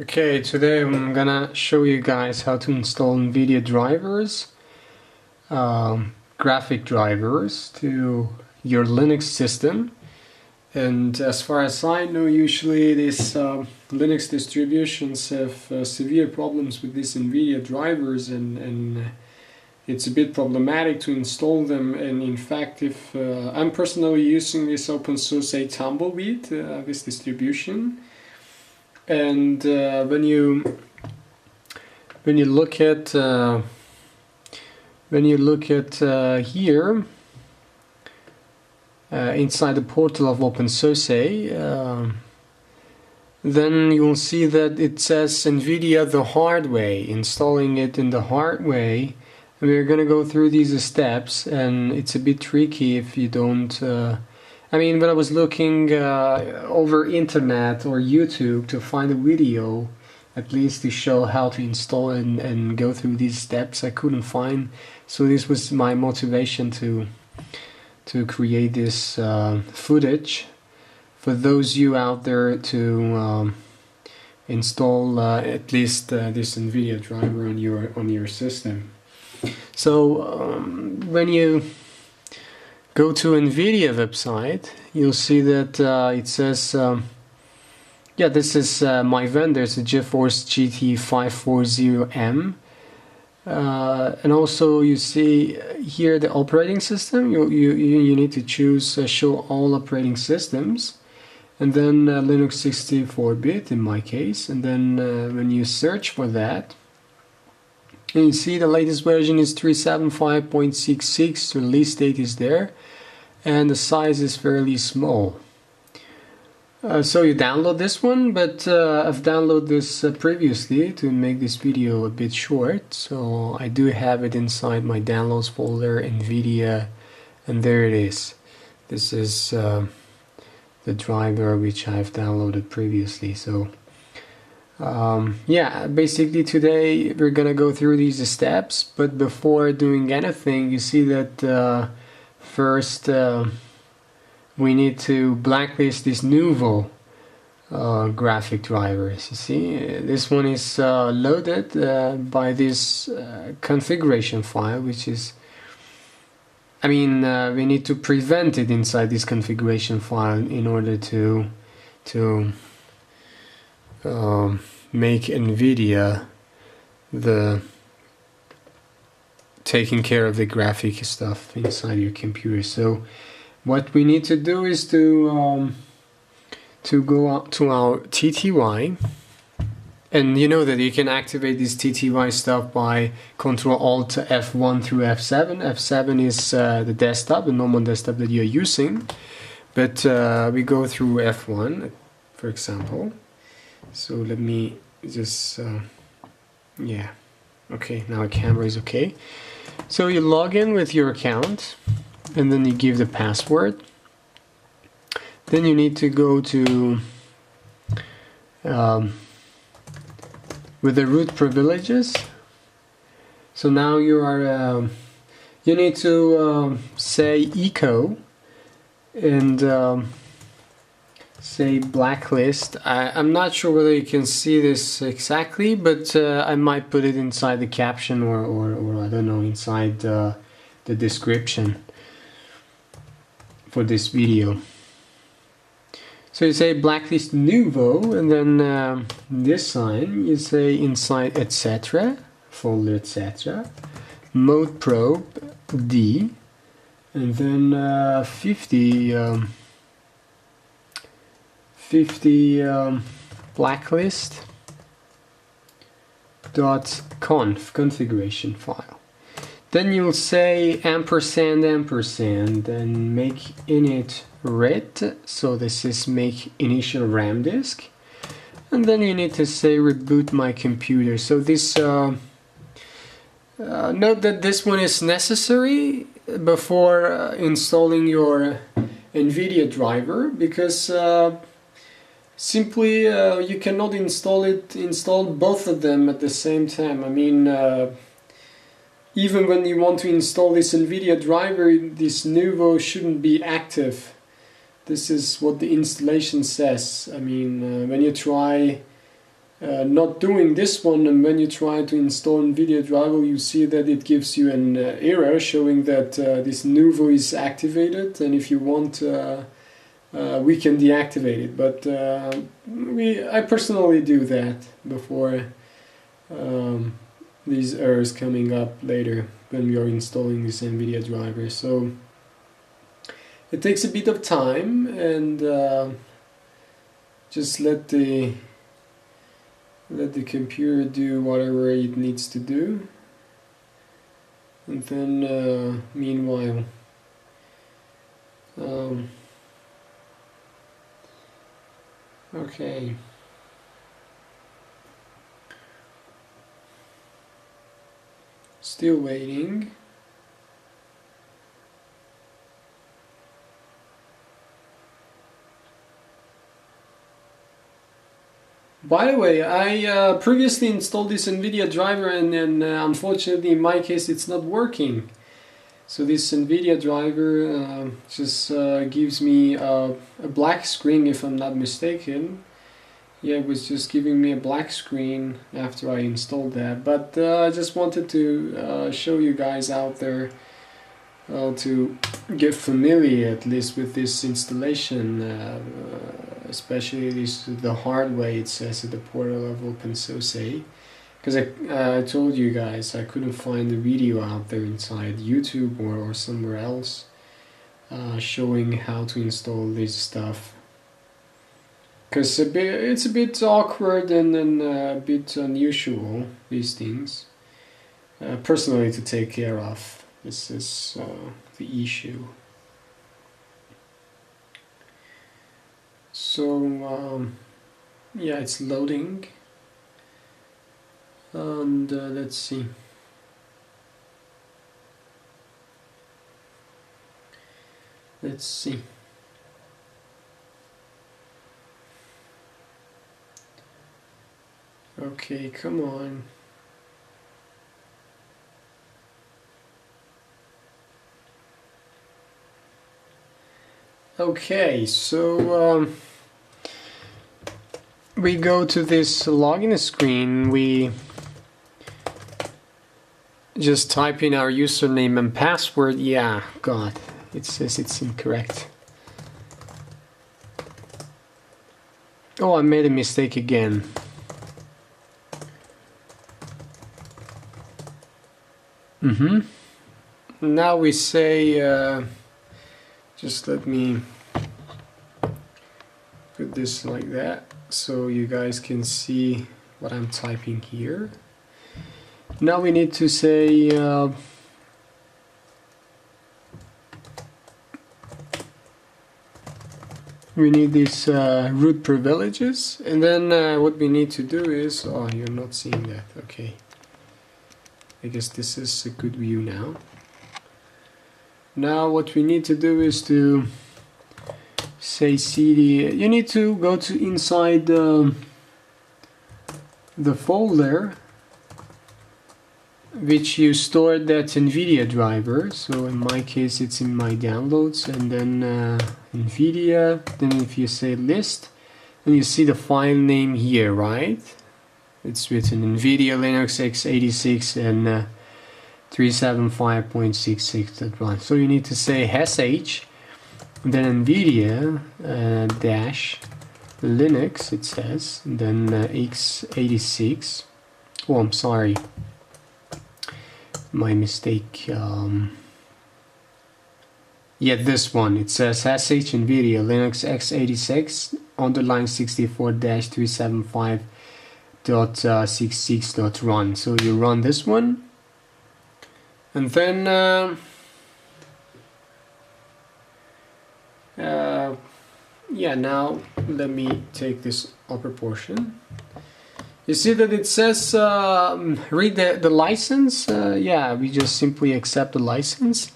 Okay, today I'm gonna show you guys how to install NVIDIA drivers, graphic drivers to your Linux system. And as far as I know, usually these Linux distributions have severe problems with these NVIDIA drivers, and it's a bit problematic to install them. And in fact, if I'm personally using this OpenSUSE Tumbleweed, this distribution. And when you look at here inside the portal of OpenSUSE, then you will see that it says NVIDIA the hard way, installing it in the hard way. And we're gonna go through these steps, and it's a bit tricky if you don't. I mean, when I was looking over internet or YouTube to find a video, at least to show how to install and go through these steps, I couldn't find. So this was my motivation to create this footage for those you out there to install at least this NVIDIA driver on your system. So when you go to NVIDIA website, you'll see that it says, yeah, this is my vendor, it's a GeForce GT 540M. And also you see here the operating system. You need to choose show all operating systems, and then Linux 64-bit in my case. And then when you search for that, and you see the latest version is 375.66, the release date is there, and the size is fairly small. So you download this one, but I've downloaded this previously to make this video a bit short, so I do have it inside my downloads folder, NVIDIA, and there it is. This is the driver which I've downloaded previously. So yeah, basically today we're gonna go through these steps, but before doing anything, you see that first we need to blacklist these Nouveau graphic drivers. You see, this one is loaded by this configuration file, which is, I mean, we need to prevent it inside this configuration file in order to make NVIDIA the taking care of the graphic stuff inside your computer. So what we need to do is to go out to our TTY, and you know that you can activate this TTY stuff by Control Alt F1 through F7. F7 is the desktop, the normal desktop that you're using, but we go through F1, for example. So let me just yeah, okay, now the camera is okay. So you log in with your account, and then you give the password. Then you need to go to with the root privileges. So now you are you need to say echo and say blacklist. I'm not sure whether you can see this exactly, but I might put it inside the caption or I don't know, inside the description for this video. So you say blacklist Nouveau, and then this sign you say inside etc, folder etc, mode probe D, and then 50 blacklist .conf configuration file. Then you'll say ampersand ampersand and make init ret, so this is make initial RAM disk, and then you need to say reboot my computer. So this note that this one is necessary before installing your NVIDIA driver, because simply you cannot install both of them at the same time. I mean, even when you want to install this NVIDIA driver, this Nouveau shouldn't be active. This is what the installation says. I mean, when you try not doing this one, and when you try to install NVIDIA driver, you see that it gives you an error showing that this Nouveau is activated, and if you want we can deactivate it, but I personally do that before these errors coming up later when we are installing this NVIDIA driver. So it takes a bit of time, and just let the computer do whatever it needs to do, and then meanwhile okay. Still waiting. By the way, I previously installed this NVIDIA driver, and then unfortunately in my case it's not working. So this NVIDIA driver just gives me a black screen, if I'm not mistaken. Yeah, it was just giving me a black screen after I installed that. But I just wanted to show you guys out there to get familiar at least with this installation, especially the hard way it says at the portal of OpenSUSE. Because I told you guys I couldn't find a video out there inside YouTube or somewhere else showing how to install this stuff. Because it's a bit awkward and a bit unusual, these things. Personally, to take care of. This is the issue. So, yeah, it's loading. And let's see. Let's see. Okay, come on. Okay, so we go to this login screen. We just type in our username and password. Yeah, God, it says it's incorrect. Oh, I made a mistake again. Now we say, just let me put this like that so you guys can see what I'm typing here. Now we need to say we need these root privileges, and then what we need to do is, oh, you're not seeing that, okay. I guess this is a good view now. Now what we need to do is to say cd. You need to go to inside the folder which you stored that NVIDIA driver. So in my case it's in my downloads, and then NVIDIA, then if you say list, and you see the file name here, right? It's written NVIDIA Linux x86 and 375.66.1. So you need to say sh, then NVIDIA dash Linux, it says, and then x86. Oh, I'm sorry, my mistake. Yeah, this one, it says sh NVIDIA Linux x86 underline 64-375.66.run. So you run this one, and then yeah, now let me take this upper portion. You see that it says read the license. Yeah, we just simply accept the license,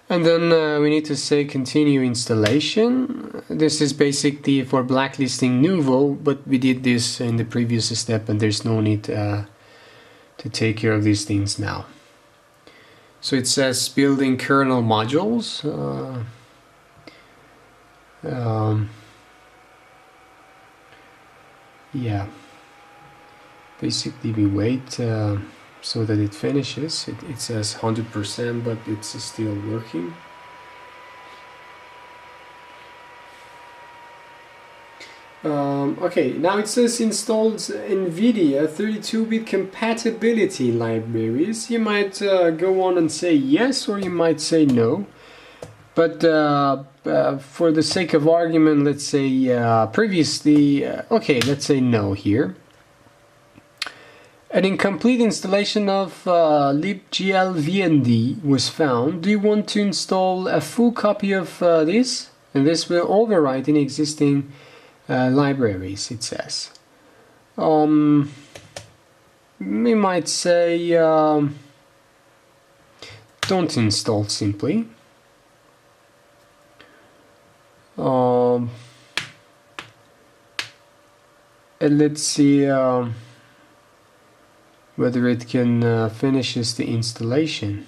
and then we need to say continue installation. This is basically for blacklisting Nouveau, but we did this in the previous step, and there's no need to take care of these things now. So it says building kernel modules. Yeah. Basically we wait so that it finishes. It says 100%, but it's still working. Okay, now it says installed NVIDIA 32-bit compatibility libraries. You might go on and say yes, or you might say no. But for the sake of argument, let's say previously, okay, let's say no here. An incomplete installation of libgl vnd was found. Do you want to install a full copy of this? And this will overwrite in existing libraries, it says. We might say don't install simply. And let's see whether it can finishes the installation.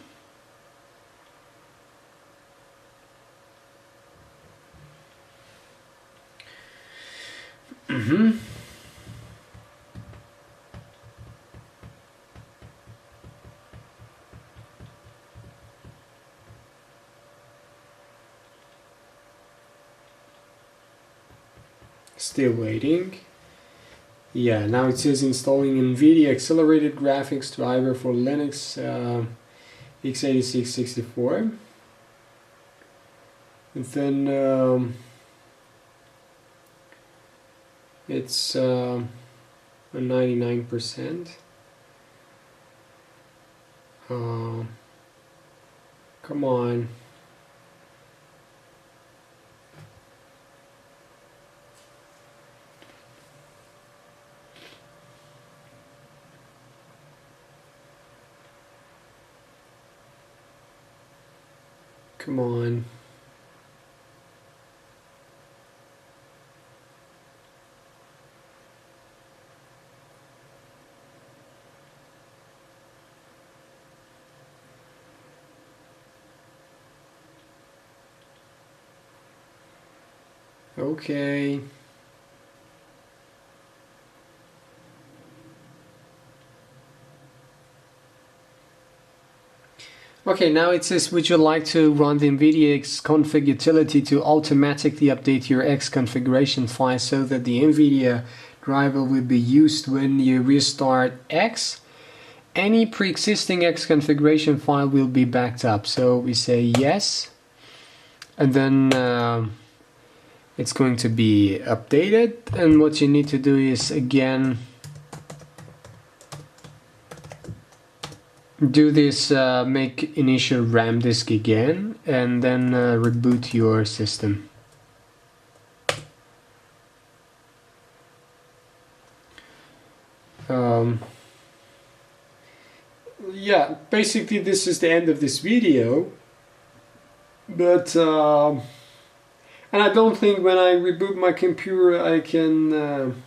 Still waiting. Yeah, now it says installing NVIDIA accelerated graphics driver for Linux x86-64. And then it's 99%. Come on. Come on. Okay. Okay, now it says, would you like to run the NVIDIA Xconfig utility to automatically update your X configuration file so that the NVIDIA driver will be used when you restart X? Any pre-existing X configuration file will be backed up. So we say yes, and then it's going to be updated. And what you need to do is again do this make initial RAM disk again, and then reboot your system. Yeah, basically this is the end of this video, but and I don't think when I reboot my computer I can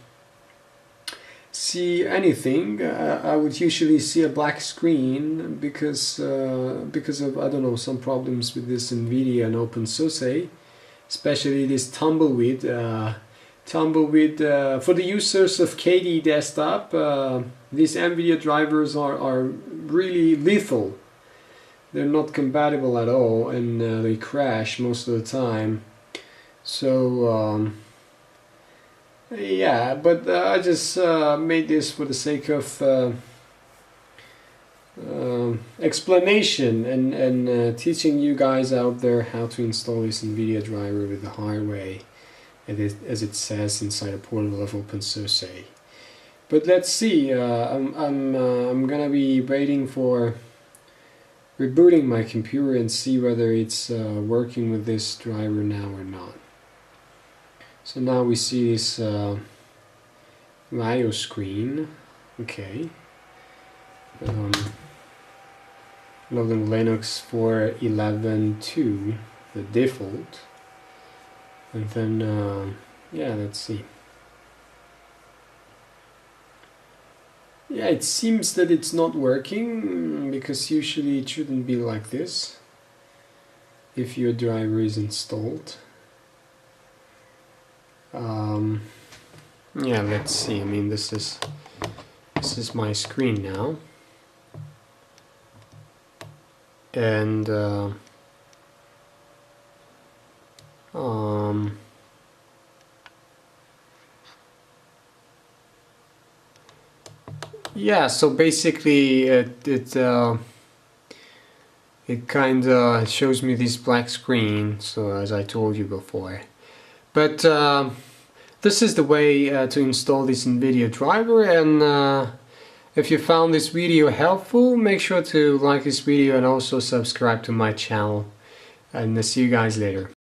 see anything. I would usually see a black screen because of, I don't know, some problems with this NVIDIA and OpenSUSE, especially this Tumbleweed. Tumbleweed for the users of KDE Desktop, these NVIDIA drivers are really lethal. They're not compatible at all, and they crash most of the time. So yeah, but I just made this for the sake of explanation and teaching you guys out there how to install this NVIDIA driver with the hard way, as it says inside a portal of OpenSUSE. But let's see. I'm gonna be waiting for rebooting my computer and see whether it's working with this driver now or not. So now we see this IO screen. Okay. Loading Linux 4.11.2, the default. And then, yeah, let's see. Yeah, it seems that it's not working, because usually it shouldn't be like this if your driver is installed. Yeah, let's see. I mean, this is This is my screen now, and yeah, so basically it kind of shows me this black screen, so as I told you before. But this is the way to install this NVIDIA driver, and if you found this video helpful, make sure to like this video and also subscribe to my channel, and see you guys later.